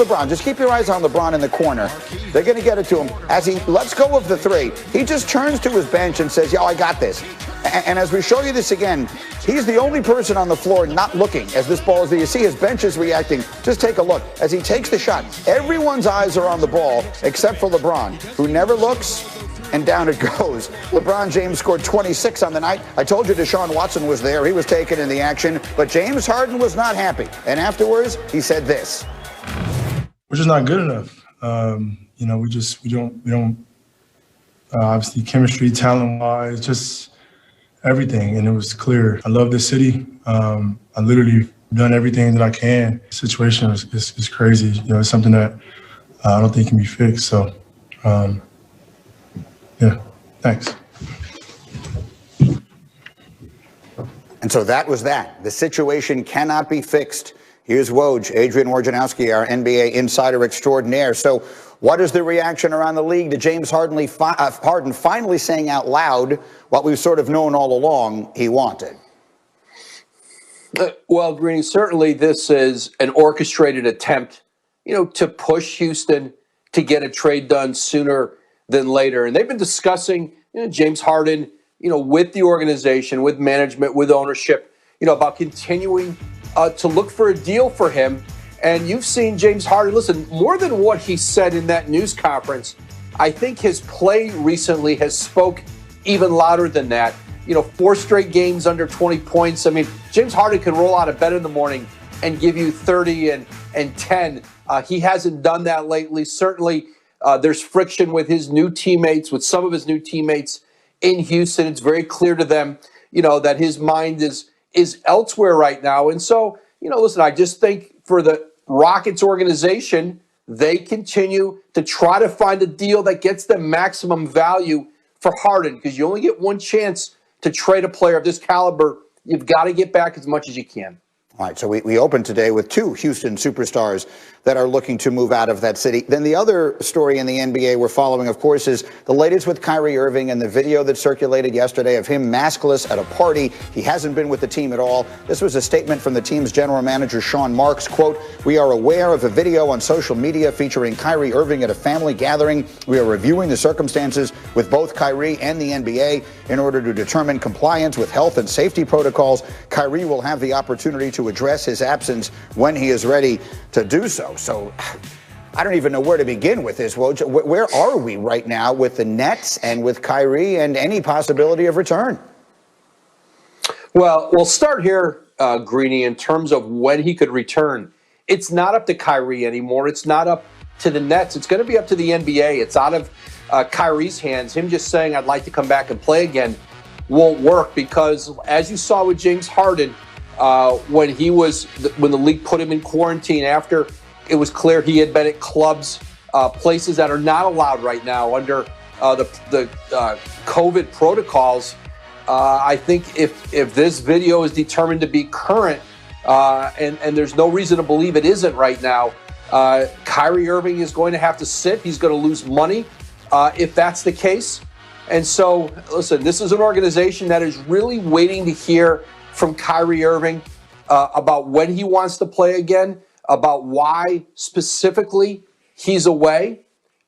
LeBron, just keep your eyes on LeBron in the corner. They're going to get it to him. As he lets go of the three, he just turns to his bench and says, yo, I got this. And as we show you this again, he's the only person on the floor not looking as this ball is there. You see his bench is reacting. Just take a look. As he takes the shot, everyone's eyes are on the ball except for LeBron, who never looks, and down it goes. LeBron James scored 26 on the night. I told you Deshaun Watson was there. He was taken in the action. But James Harden was not happy. And afterwards, he said this. We're just not good enough. You know, we don't obviously chemistry, talent-wise, just everything. And it was clear. I love this city. I literally done everything that I can. The situation is crazy. You know, it's something that I don't think can be fixed. So, yeah, thanks. And so that was that. The situation cannot be fixed. Here's Woj, Adrian Wojnarowski, our NBA insider extraordinaire. So what is the reaction around the league to James Harden finally saying out loud what we've sort of known all along he wanted? Well, Greeny, certainly this is an orchestrated attempt, you know, to push Houston to get a trade done sooner than later. And they've been discussing, you know, James Harden, you know, with the organization, with management, with ownership, you know, about continuing to look for a deal for him. And you've seen James Harden, listen, more than what he said in that news conference, I think his play recently has spoke even louder than that. You know, 4 straight games under 20 points. I mean, James Harden can roll out of bed in the morning and give you 30 and 10. He hasn't done that lately. Certainly, there's friction with his new teammates, with some of his new teammates in Houston. It's very clear to them, you know, that his mind is elsewhere right now. And so, you know, listen, I just think for the Rockets organization, they continue to try to find a deal that gets them maximum value for Harden, because you only get one chance to trade a player of this caliber. You've got to get back as much as you can. All right, so we opened today with 2 Houston superstars that are looking to move out of that city. Then the other story in the NBA we're following, of course, is the latest with Kyrie Irving and the video that circulated yesterday of him maskless at a party. He hasn't been with the team at all. This was a statement from the team's general manager, Sean Marks. Quote, "We are aware of a video on social media featuring Kyrie Irving at a family gathering. We are reviewing the circumstances with both Kyrie and the NBA in order to determine compliance with health and safety protocols. Kyrie will have the opportunity to address his absence when he is ready to do so." So I don't even know where to begin with this. Woj, where are we right now with the Nets and with Kyrie and any possibility of return? Well, we'll start here, Greeny, in terms of when he could return. It's not up to Kyrie anymore. It's not up to the Nets. It's going to be up to the NBA. It's out of Kyrie's hands. Him just saying, I'd like to come back and play again, won't work, because as you saw with James Harden, when the league put him in quarantine after it was clear he had been at clubs, places that are not allowed right now under the COVID protocols. I think if this video is determined to be current, and there's no reason to believe it isn't right now, Kyrie Irving is going to have to sit. He's going to lose money if that's the case. And so, listen, this is an organization that is really waiting to hear from Kyrie Irving about when he wants to play again, about why specifically he's away.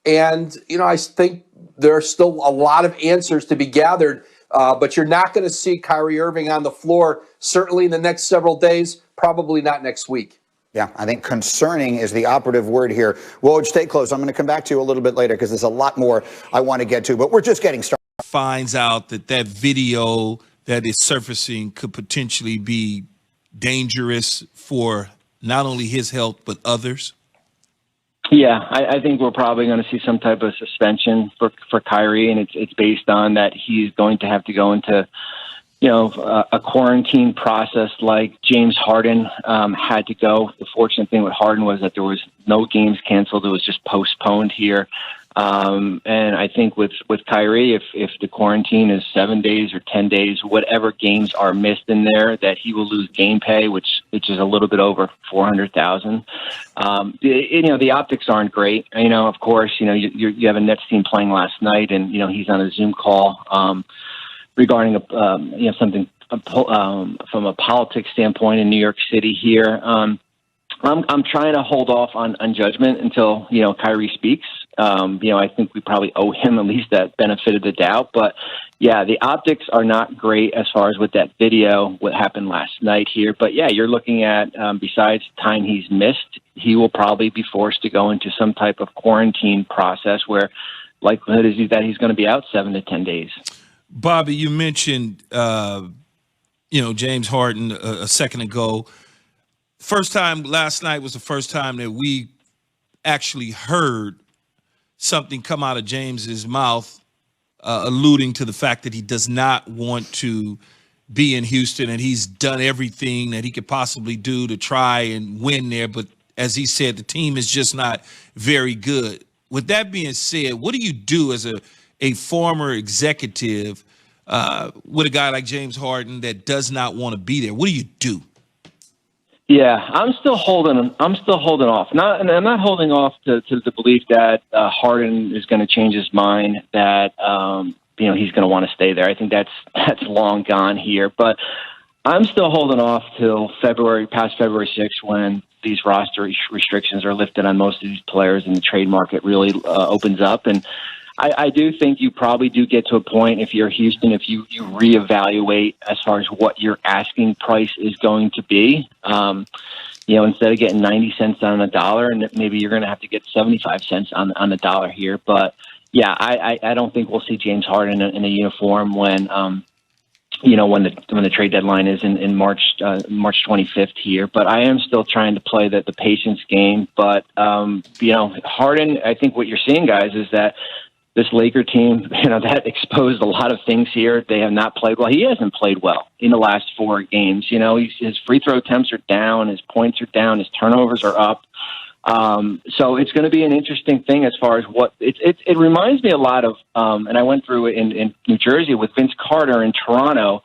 And, you know, I think there are still a lot of answers to be gathered, but you're not going to see Kyrie Irving on the floor, certainly in the next several days, probably not next week. Yeah, I think concerning is the operative word here. Woj, stay close. I'm going to come back to you a little bit later because there's a lot more I want to get to, but we're just getting started. Finds out that video that is surfacing could potentially be dangerous for not only his health, but others? Yeah, I think we're probably going to see some type of suspension for Kyrie, and it's based on that he's going to have to go into, you know, a quarantine process like James Harden had to go. The fortunate thing with Harden was that there was no games canceled. It was just postponed here. And I think with Kyrie, if the quarantine is 7 days or 10 days, whatever games are missed in there, that he will lose game pay, which is a little bit over $400,000. You know, the optics aren't great. You know, of course, you know, you have a Nets team playing last night, and you know he's on a Zoom call regarding something from a politics standpoint in New York City here. I'm trying to hold off on judgment until, Kyrie speaks. I think we probably owe him at least that benefit of the doubt. But, yeah, the optics are not great as far as with that video, what happened last night here. But, yeah, you're looking at, besides time he's missed, he will probably be forced to go into some type of quarantine process where likelihood is that he's going to be out 7 to 10 days. Bobby, you mentioned, James Harden a second ago. First time last night was the first time that we actually heard something come out of James's mouth alluding to the fact that he does not want to be in Houston, and he's done everything that he could possibly do to try and win there. But as he said, the team is just not very good. With that being said, what do you do as a former executive with a guy like James Harden that does not want to be there? What do you do? Yeah, I'm still holding off. I'm not holding off to the belief that Harden is going to change his mind, that he's going to want to stay there. I think that's long gone here. But I'm still holding off till past February 6th, when these roster restrictions are lifted on most of these players and the trade market really opens up. And I do think you probably do get to a point, if you're Houston, if you reevaluate as far as what your asking price is going to be. Instead of getting 90 cents on the dollar, and maybe you're going to have to get 75 cents on the dollar here. But yeah, I don't think we'll see James Harden in a uniform when when the trade deadline is in March 25th here. But I am still trying to play the patience game. But Harden, I think what you're seeing, guys, is that this Laker team, that exposed a lot of things here. They have not played well. He hasn't played well in the last 4 games. His free throw attempts are down, his points are down, his turnovers are up. So it's going to be an interesting thing as far as what it reminds me a lot of. And I went through it in New Jersey with Vince Carter in Toronto,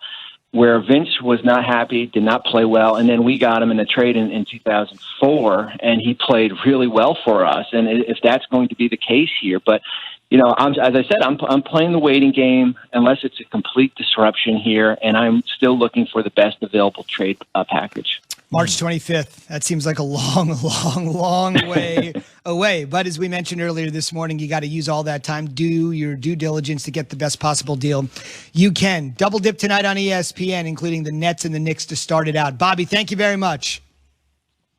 where Vince was not happy, did not play well, and then we got him in a trade in 2004, and he played really well for us. And if that's going to be the case here, but as I said, I'm playing the waiting game unless it's a complete disruption here, and I'm still looking for the best available trade package. March 25th. That seems like a long way away. But as we mentioned earlier this morning, you got to use all that time, do your due diligence to get the best possible deal you can. Double dip tonight on ESPN, including the Nets and the Knicks to start it out. Bobby, thank you very much.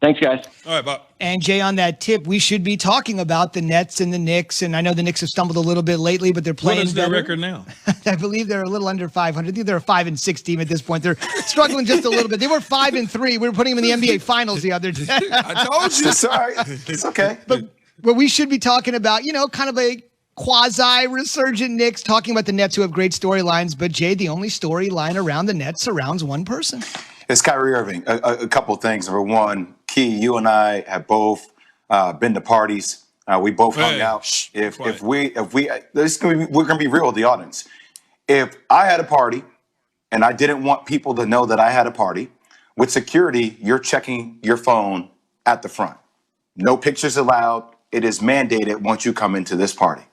Thanks, guys. All right, Bob. And Jay, on that tip, we should be talking about the Nets and the Knicks. And I know the Knicks have stumbled a little bit lately, but they're playing better. What is their better. record now? I believe they're a little under 500. I think they're a 5-6 team at this point. They're struggling just a little bit. They were 5-3. We were putting them in the NBA Finals the other day. I told you. It's all right. It's okay. But we should be talking about, kind of a quasi-resurgent Knicks, talking about the Nets, who have great storylines. But, Jay, the only storyline around the Nets surrounds one person. It's Kyrie Irving. A couple of things. Number one, Key, you and I have both been to parties. We both hung out. We're gonna be real with the audience. If I had a party and I didn't want people to know that I had a party, with security, you're checking your phone at the front. No pictures allowed. It is mandated once you come into this party.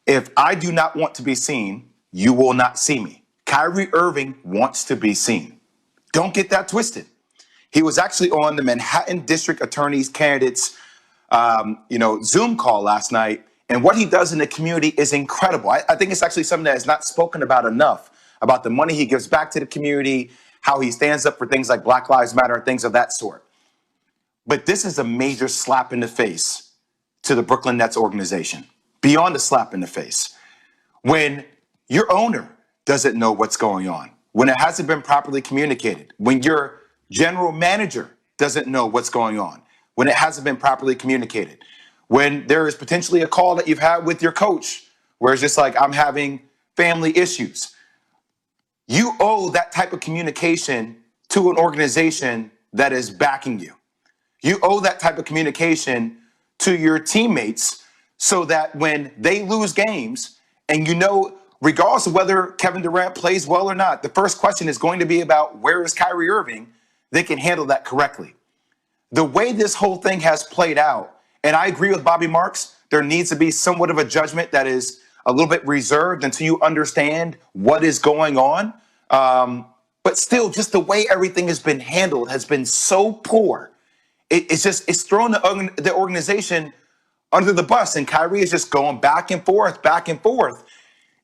If I do not want to be seen, you will not see me. Kyrie Irving wants to be seen. Don't get that twisted. He was actually on the Manhattan District Attorney's candidates, Zoom call last night. And what he does in the community is incredible. I think it's actually something that is not spoken about enough, about the money he gives back to the community, how he stands up for things like Black Lives Matter and things of that sort. But this is a major slap in the face to the Brooklyn Nets organization, beyond a slap in the face. When your owner doesn't know what's going on, when it hasn't been properly communicated, when your general manager doesn't know what's going on, when it hasn't been properly communicated, when there is potentially a call that you've had with your coach where it's just like, I'm having family issues. You owe that type of communication to an organization that is backing you. You owe that type of communication to your teammates so that when they lose games, and regardless of whether Kevin Durant plays well or not, the first question is going to be about where is Kyrie Irving. They can handle that correctly. The way this whole thing has played out, and I agree with Bobby Marks, there needs to be somewhat of a judgment that is a little bit reserved until you understand what is going on. But still, just the way everything has been handled has been so poor it's throwing the organization under the bus, and Kyrie is just going back and forth, back and forth.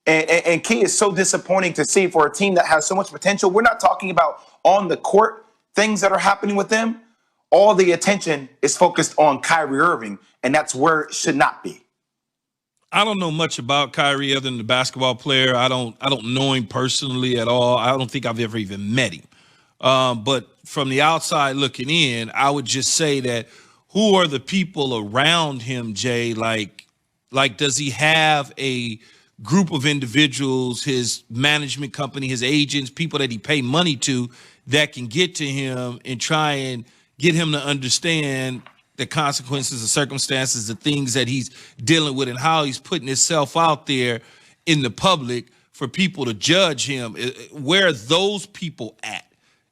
And Key is so disappointing to see for a team that has so much potential. We're not talking about on the court things that are happening with them. All the attention is focused on Kyrie Irving, and that's where it should not be. I don't know much about Kyrie other than the basketball player. I don't know him personally at all. I don't think I've ever even met him. But from the outside looking in, I would just say that who are the people around him, Jay? Like does he have a group of individuals, his management company, his agents, people that he pay money to that can get to him and try and get him to understand the consequences, the circumstances, the things that he's dealing with and how he's putting himself out there in the public for people to judge him? Where are those people at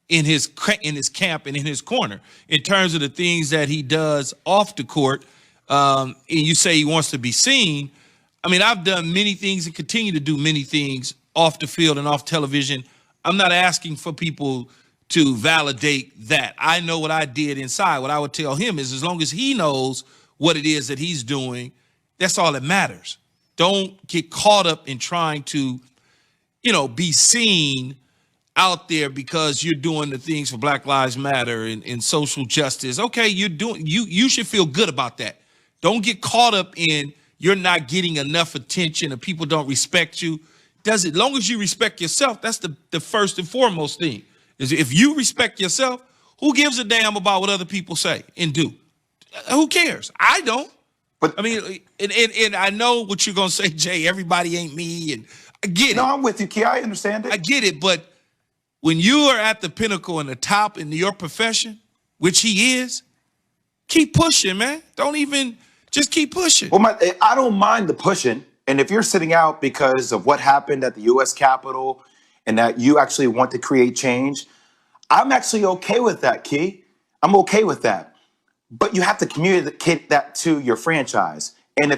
in his camp and in his corner in terms of the things that he does off the court? And you say he wants to be seen. I mean, I've done many things and continue to do many things off the field and off television. I'm not asking for people to validate that. I know what I did inside. What I would tell him is as long as he knows what it is that he's doing, that's all that matters. Don't get caught up in trying to, be seen out there because you're doing the things for Black Lives Matter and social justice. Okay, you should feel good about that. Don't get caught up in you're not getting enough attention and people don't respect you. As long as you respect yourself, that's the first and foremost thing. Is if you respect yourself, who gives a damn about what other people say and do? Who cares? I don't. But I mean, and I know what you're gonna say, Jay. Everybody ain't me, and I get it. No, I'm with you, Key. I understand it. I get it, but when you are at the pinnacle and the top in your profession, which he is, keep pushing, man. Just keep pushing. Well, I don't mind the pushing. And if you're sitting out because of what happened at the U.S. Capitol and that you actually want to create change, I'm actually okay with that, Key. I'm okay with that. But you have to communicate that to your franchise.